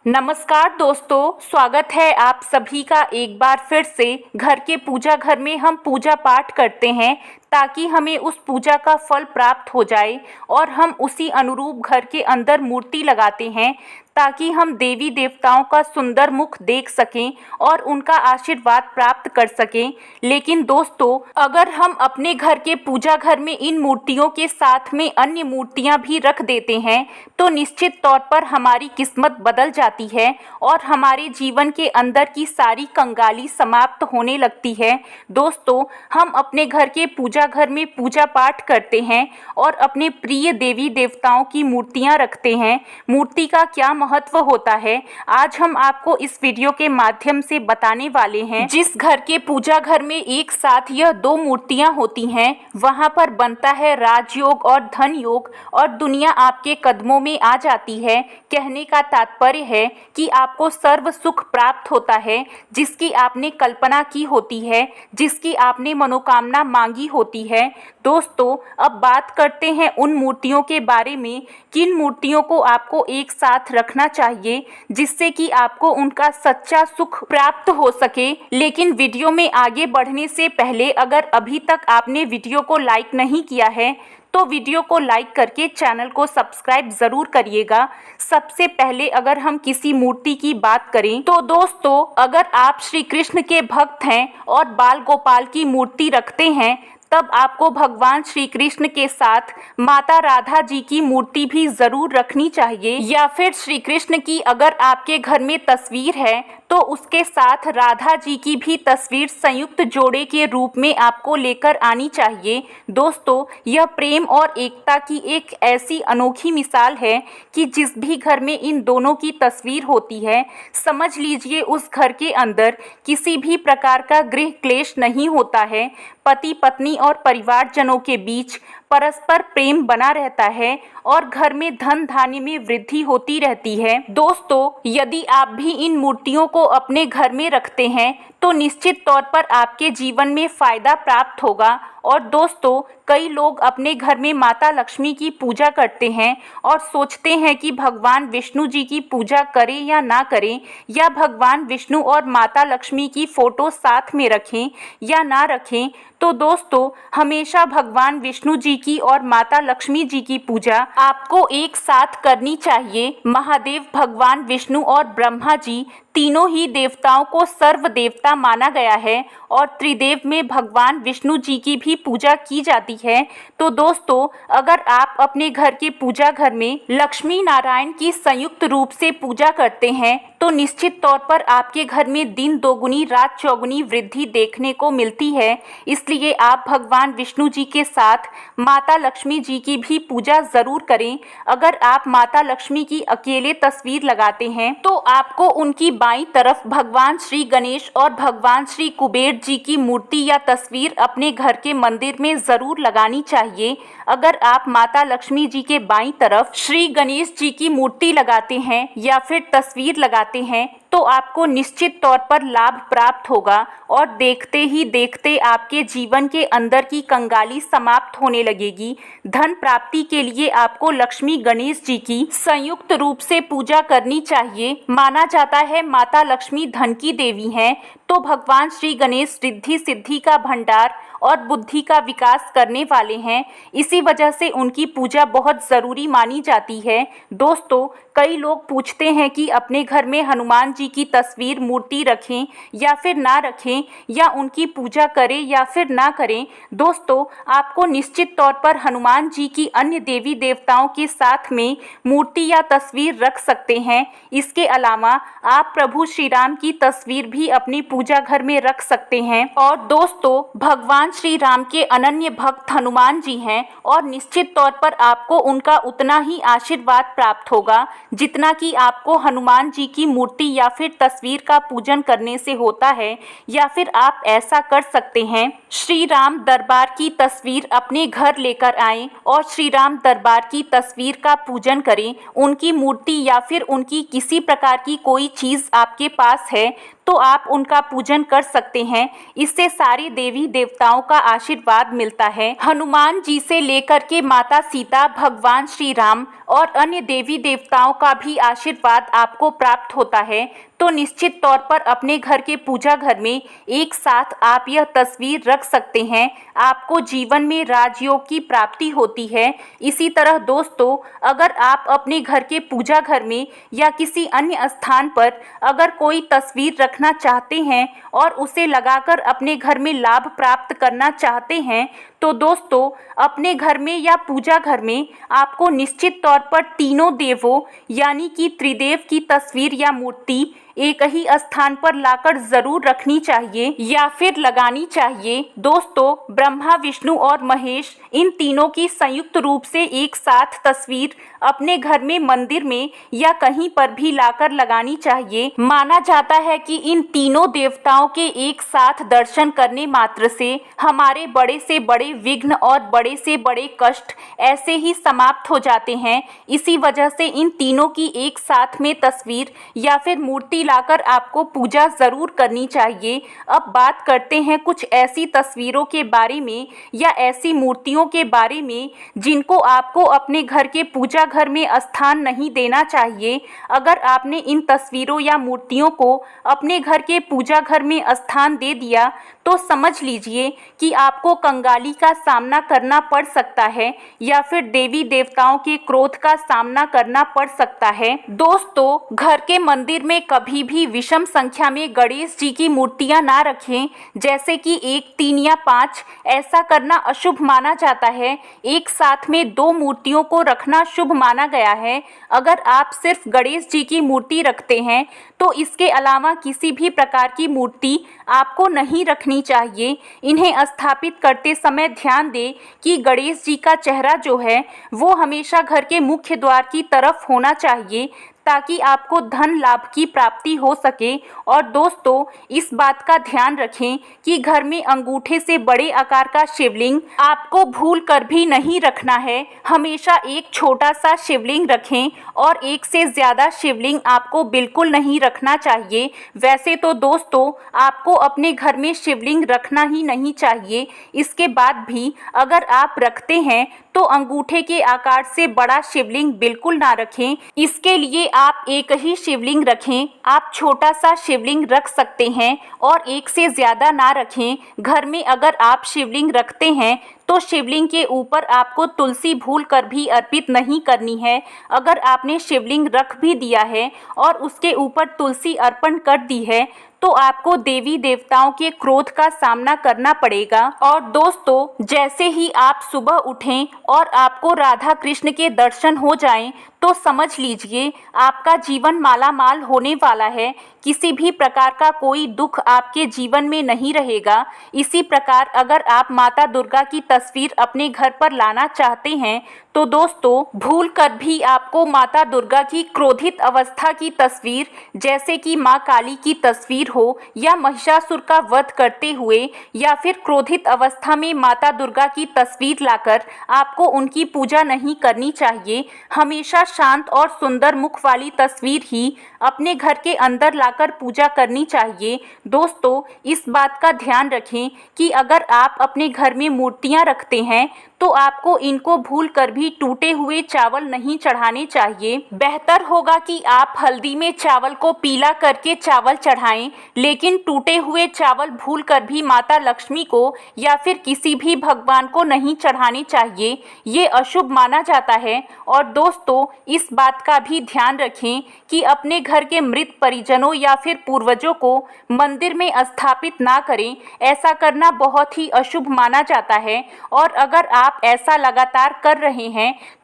नमस्कार दोस्तों, स्वागत है आप सभी का एक बार फिर से। घर के पूजा घर में हम पूजा पाठ करते हैं ताकि हमें उस पूजा का फल प्राप्त हो जाए और हम उसी अनुरूप घर के अंदर मूर्ति लगाते हैं ताकि हम देवी देवताओं का सुंदर मुख देख सकें और उनका आशीर्वाद प्राप्त कर सकें। लेकिन दोस्तों, अगर हम अपने घर के पूजा घर में इन मूर्तियों के साथ में अन्य मूर्तियां भी रख देते हैं तो निश्चित तौर पर हमारी किस्मत बदल जाती है और हमारे जीवन के अंदर की सारी कंगाली समाप्त होने लगती है। दोस्तों, हम अपने घर के पूजा घर में पूजा पाठ करते हैं और अपने प्रिय देवी देवताओं की मूर्तियां रखते हैं। मूर्ति का क्या महत्व होता है, आज हम आपको इस वीडियो के माध्यम से बताने वाले हैं। जिस घर के पूजा घर में एक साथ यह दो मूर्तियां होती हैं, वहां पर बनता है राजयोग और धन योग और दुनिया आपके कदमों में आ जाती है। कहने का तात्पर्य है कि आपको सर्व सुख प्राप्त होता है, जिसकी आपने कल्पना की होती है, जिसकी आपने मनोकामना मांगी होती है। दोस्तों, अब बात करते हैं उन मूर्तियों के बारे में, किन मूर्तियों को आपको एक साथ रखना चाहिए जिससे कि आपको उनका सच्चा सुख प्राप्त हो सके। लेकिन वीडियो में आगे बढ़ने से पहले अगर अभी तक आपने वीडियो को लाइक नहीं किया है तो वीडियो को लाइक करके चैनल को सब्सक्राइब ज़रूर करिएगा। सबसे पहले अगर हम किसी मूर्ति की बात करें तो दोस्तों, अगर आप श्री कृष्ण के भक्त हैं और बाल गोपाल की मूर्ति रखते हैं तब आपको भगवान श्री कृष्ण के साथ माता राधा जी की मूर्ति भी ज़रूर रखनी चाहिए। या फिर श्री कृष्ण की अगर आपके घर में तस्वीर है तो उसके साथ राधा जी की भी तस्वीर संयुक्त जोड़े के रूप में आपको लेकर आनी चाहिए। दोस्तों, यह प्रेम और एकता की एक ऐसी अनोखी मिसाल है कि जिस भी घर में इन दोनों की तस्वीर होती है, समझ लीजिए उस घर के अंदर किसी भी प्रकार का गृह क्लेश नहीं होता है। पति पत्नी और परिवारजनों के बीच परस्पर प्रेम बना रहता है और घर में धन धान्य में वृद्धि होती रहती है। दोस्तों, यदि आप भी इन मूर्तियों को अपने घर में रखते हैं तो निश्चित तौर पर आपके जीवन में फायदा प्राप्त होगा। और दोस्तों, कई लोग अपने घर में माता लक्ष्मी की पूजा करते हैं और सोचते हैं कि भगवान विष्णु जी की पूजा करें या ना करें, या भगवान विष्णु और माता लक्ष्मी की फोटो साथ में रखें या ना रखें। तो दोस्तों, हमेशा भगवान विष्णु जी की और माता लक्ष्मी जी की पूजा आपको एक साथ करनी चाहिए। महादेव भगवान विष्णु और ब्रह्मा जी तीनों ही देवताओं को सर्व देवता माना गया है और त्रिदेव में भगवान विष्णु जी की भी पूजा की जाती है। तो दोस्तों, अगर आप अपने घर के पूजा घर में लक्ष्मी नारायण की संयुक्त रूप से पूजा करते हैं तो निश्चित तौर पर आपके घर में दिन दोगुनी रात चौगुनी वृद्धि देखने को मिलती है। इसलिए आप भगवान विष्णु जी के साथ माता लक्ष्मी जी की भी पूजा ज़रूर करें। अगर आप माता लक्ष्मी की अकेले तस्वीर लगाते हैं तो आपको उनकी बाईं तरफ भगवान श्री गणेश और भगवान श्री कुबेर जी की मूर्ति या तस्वीर अपने घर के मंदिर में ज़रूर लगानी चाहिए। अगर आप माता लक्ष्मी जी के बाईं तरफ श्री गणेश जी की मूर्ति लगाते हैं या फिर तस्वीर लगाते हैं तो आपको निश्चित तौर पर लाभ प्राप्त होगा और देखते ही देखते आपके जीवन के अंदर की कंगाली समाप्त होने लगेगी। धन प्राप्ति के लिए आपको लक्ष्मी गणेश जी की संयुक्त रूप से पूजा करनी चाहिए। माना जाता है माता लक्ष्मी धन की देवी हैं, तो भगवान श्री गणेश रिद्धि सिद्धि का भंडार और बुद्धि का विकास करने वाले हैं। इसी वजह से उनकी पूजा बहुत ज़रूरी मानी जाती है। दोस्तों, कई लोग पूछते हैं कि अपने घर में हनुमान जी की तस्वीर मूर्ति रखें या फिर ना रखें, या उनकी पूजा करें या फिर ना करें। दोस्तों, आपको निश्चित तौर पर हनुमान जी की अन्य देवी देवताओं के साथ में मूर्ति या तस्वीर रख सकते हैं। इसके अलावा आप प्रभु श्री राम की तस्वीर भी अपनी पूजा घर में रख सकते हैं। और दोस्तों, भगवान श्री राम के अनन्य भक्त हनुमान जी हैं और निश्चित तौर पर आपको उनका उतना ही आशीर्वाद प्राप्त होगा जितना कि आपको हनुमान जी की मूर्ति या फिर तस्वीर का पूजन करने से होता है। या फिर आप ऐसा कर सकते हैं, श्री राम दरबार की तस्वीर अपने घर लेकर आएं और श्री राम दरबार की तस्वीर का पूजन करें। उनकी मूर्ति या फिर उनकी किसी प्रकार की कोई चीज़ आपके पास है तो आप उनका पूजन कर सकते हैं। इससे सारे देवी देवताओं का आशीर्वाद मिलता है। हनुमान जी से लेकर के माता सीता, भगवान श्री राम और अन्य देवी देवताओं का भी आशीर्वाद आपको प्राप्त होता है। तो निश्चित तौर पर अपने घर के पूजा घर में एक साथ आप यह तस्वीर रख सकते हैं। आपको जीवन में राजयोग की प्राप्ति होती है। इसी तरह दोस्तों, अगर आप अपने घर के पूजा घर में या किसी अन्य स्थान पर अगर कोई तस्वीर रखना चाहते हैं और उसे लगाकर अपने घर में लाभ प्राप्त करना चाहते हैं, तो दोस्तों अपने घर में या पूजा घर में आपको निश्चित तौर पर तीनों देवों यानी कि त्रिदेव की तस्वीर या मूर्ति एक ही स्थान पर लाकर जरूर रखनी चाहिए या फिर लगानी चाहिए। दोस्तों ब्रह्मा, विष्णु और महेश इन तीनों की संयुक्त रूप से एक साथ तस्वीर अपने घर में, मंदिर में या कहीं पर भी लाकर लगानी चाहिए। माना जाता है कि इन तीनों देवताओं के एक साथ दर्शन करने मात्र से हमारे बड़े से बड़े विघ्न और बड़े से बड़े कष्ट ऐसे ही समाप्त हो जाते हैं। इसी वजह से इन तीनों की एक साथ में तस्वीर या फिर मूर्ति लाकर आपको पूजा जरूर करनी चाहिए। अब बात करते हैं कुछ ऐसी तस्वीरों के बारे में या ऐसी मूर्तियों के बारे में जिनको आपको अपने घर के पूजा घर में स्थान नहीं देना चाहिए। अगर आपने इन तस्वीरों या मूर्तियों को अपने घर के पूजा घर में स्थान दे दिया तो समझ लीजिए कि आपको कंगाली का सामना करना पड़ सकता है या फिर देवी देवताओं के क्रोध का सामना करना पड़ सकता है। दोस्तों घर के मंदिर में कभी भी विषम संख्या में गणेश जी की मूर्तियां ना रखें, जैसे कि 1, 3 या 5। ऐसा करना अशुभ माना जाता है। एक साथ में 2 मूर्तियों को रखना शुभ माना गया है। अगर आप सिर्फ गणेश जी की मूर्ति रखते हैं तो इसके अलावा किसी भी प्रकार की मूर्ति आपको नहीं रखनी चाहिए। इन्हें स्थापित करते समय ध्यान दें कि गणेश जी का चेहरा जो है वो हमेशा घर के मुख्य द्वार की तरफ होना चाहिए ताकि आपको धन लाभ की प्राप्ति हो सके। और दोस्तों इस बात का ध्यान रखें कि घर में अंगूठे से बड़े आकार का शिवलिंग आपको भूल कर भी नहीं रखना है। हमेशा एक छोटा सा शिवलिंग रखें और एक से ज़्यादा शिवलिंग आपको बिल्कुल नहीं रखना चाहिए। वैसे तो दोस्तों आपको अपने घर में शिवलिंग रखना ही नहीं चाहिए। इसके बाद भी अगर आप रखते हैं तो अंगूठे के आकार से बड़ा शिवलिंग बिल्कुल ना रखें। इसके लिए आप एक ही शिवलिंग रखें। आप छोटा सा शिवलिंग रख सकते हैं और एक से ज़्यादा ना रखें। घर में अगर आप शिवलिंग रखते हैं तो शिवलिंग के ऊपर आपको तुलसी भूल कर भी अर्पित नहीं करनी है। अगर आपने शिवलिंग रख भी दिया है और उसके ऊपर तुलसी अर्पण कर दी है तो आपको देवी देवताओं के क्रोध का सामना करना पड़ेगा। और दोस्तों जैसे ही आप सुबह उठें और आपको राधा कृष्ण के दर्शन हो जाएं तो समझ लीजिए आपका जीवन मालामाल होने वाला है। किसी भी प्रकार का कोई दुख आपके जीवन में नहीं रहेगा। इसी प्रकार अगर आप माता दुर्गा की तस्वीर अपने घर पर लाना चाहते हैं तो दोस्तों भूल कर भी आपको माता दुर्गा की क्रोधित अवस्था की तस्वीर, जैसे कि माँ काली की तस्वीर हो या महिषासुर का वध करते हुए या फिर क्रोधित अवस्था में माता दुर्गा की तस्वीर लाकर आपको उनकी पूजा नहीं करनी चाहिए। हमेशा शांत और सुंदर मुख वाली तस्वीर ही अपने घर के अंदर लाकर पूजा करनी चाहिए। दोस्तों इस बात का ध्यान रखें कि अगर आप अपने घर में मूर्तियां रखते हैं तो आपको इनको भूल कर भी टूटे हुए चावल नहीं चढ़ाने चाहिए। बेहतर होगा कि आप हल्दी में चावल को पीला करके चावल चढ़ाएं, लेकिन टूटे हुए चावल भूल कर भी माता लक्ष्मी को या फिर किसी भी भगवान को नहीं चढ़ाने चाहिए। ये अशुभ माना जाता है। और दोस्तों इस बात का भी ध्यान रखें कि अपने घर के मृत परिजनों या फिर पूर्वजों को मंदिर में स्थापित ना करें। ऐसा करना बहुत ही अशुभ माना जाता है। और अगर आप ऐसा लगातार कर रहे हैं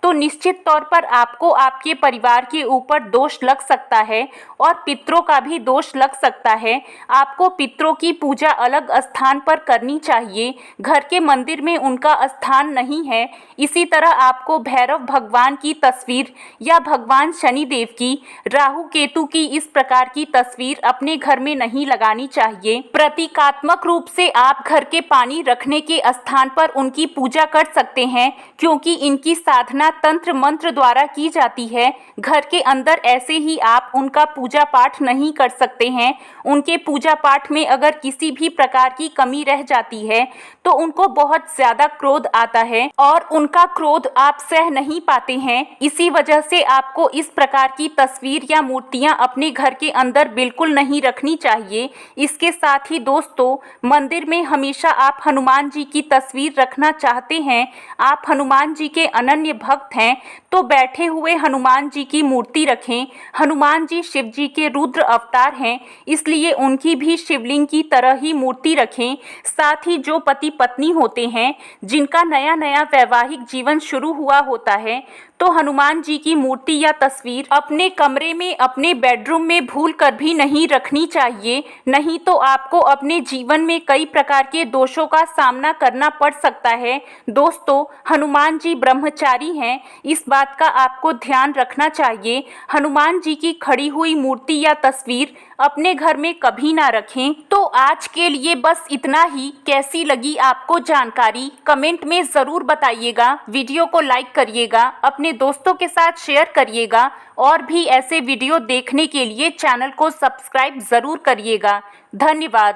तो निश्चित तौर पर आपको आपके परिवार के ऊपर दोष लग सकता है और पितरों का भी दोष लग सकता है। आपको पितरों की पूजा अलग स्थान पर करनी चाहिए। घर के मंदिर में उनका स्थान नहीं है। इसी तरह आपको भैरव भगवान की तस्वीर या भगवान शनिदेव की, राहु केतु की इस प्रकार की तस्वीर अपने घर में नहीं लगानी चाहिए। प्रतीकात्मक रूप से आप घर के पानी रखने के स्थान पर उनकी पूजा कर सकते हैं, क्योंकि इनकी साधना तंत्र मंत्र द्वारा की जाती है। घर के अंदर ऐसे ही आप उनका पूजा पाठ नहीं कर सकते हैं। उनके पूजा पाठ में अगर किसी भी प्रकार की कमी रह जाती है तो उनको बहुत ज़्यादा क्रोध आता है और उनका क्रोध आप सह नहीं पाते हैं। इसी वजह से आपको इस प्रकार की तस्वीर या मूर्तियां अपने घर के अंदर बिल्कुल नहीं रखनी चाहिए। इसके साथ ही दोस्तों, मंदिर में हमेशा आप हनुमान जी की तस्वीर रखना चाहते हैं, आप हनुमान जी के अनन्य भक्त हैं, तो बैठे हुए हनुमान जी की मूर्ति रखें। हनुमान जी शिव जी के रुद्र अवतार हैं, इसलिए उनकी भी शिवलिंग की तरह ही मूर्ति रखें। साथ ही जो पति पत्नी होते हैं, जिनका नया नया वैवाहिक जीवन शुरू हुआ होता है, तो हनुमान जी की मूर्ति या तस्वीर अपने कमरे में, अपने बेडरूम में भूल कर भी नहीं रखनी चाहिए। नहीं तो आपको अपने जीवन में कई प्रकार के दोषों का सामना करना पड़ सकता है। दोस्तों, हनुमान जी ब्रह्मचारी हैं, इस बात का आपको ध्यान रखना चाहिए। हनुमान जी की खड़ी हुई मूर्ति या तस्वीर अपने घर में कभी ना रखें। तो आज के लिए बस इतना ही। कैसी लगी आपको जानकारी कमेंट में ज़रूर बताइएगा। वीडियो को लाइक करिएगा, अपने दोस्तों के साथ शेयर करिएगा और भी ऐसे वीडियो देखने के लिए चैनल को सब्सक्राइब ज़रूर करिएगा। धन्यवाद।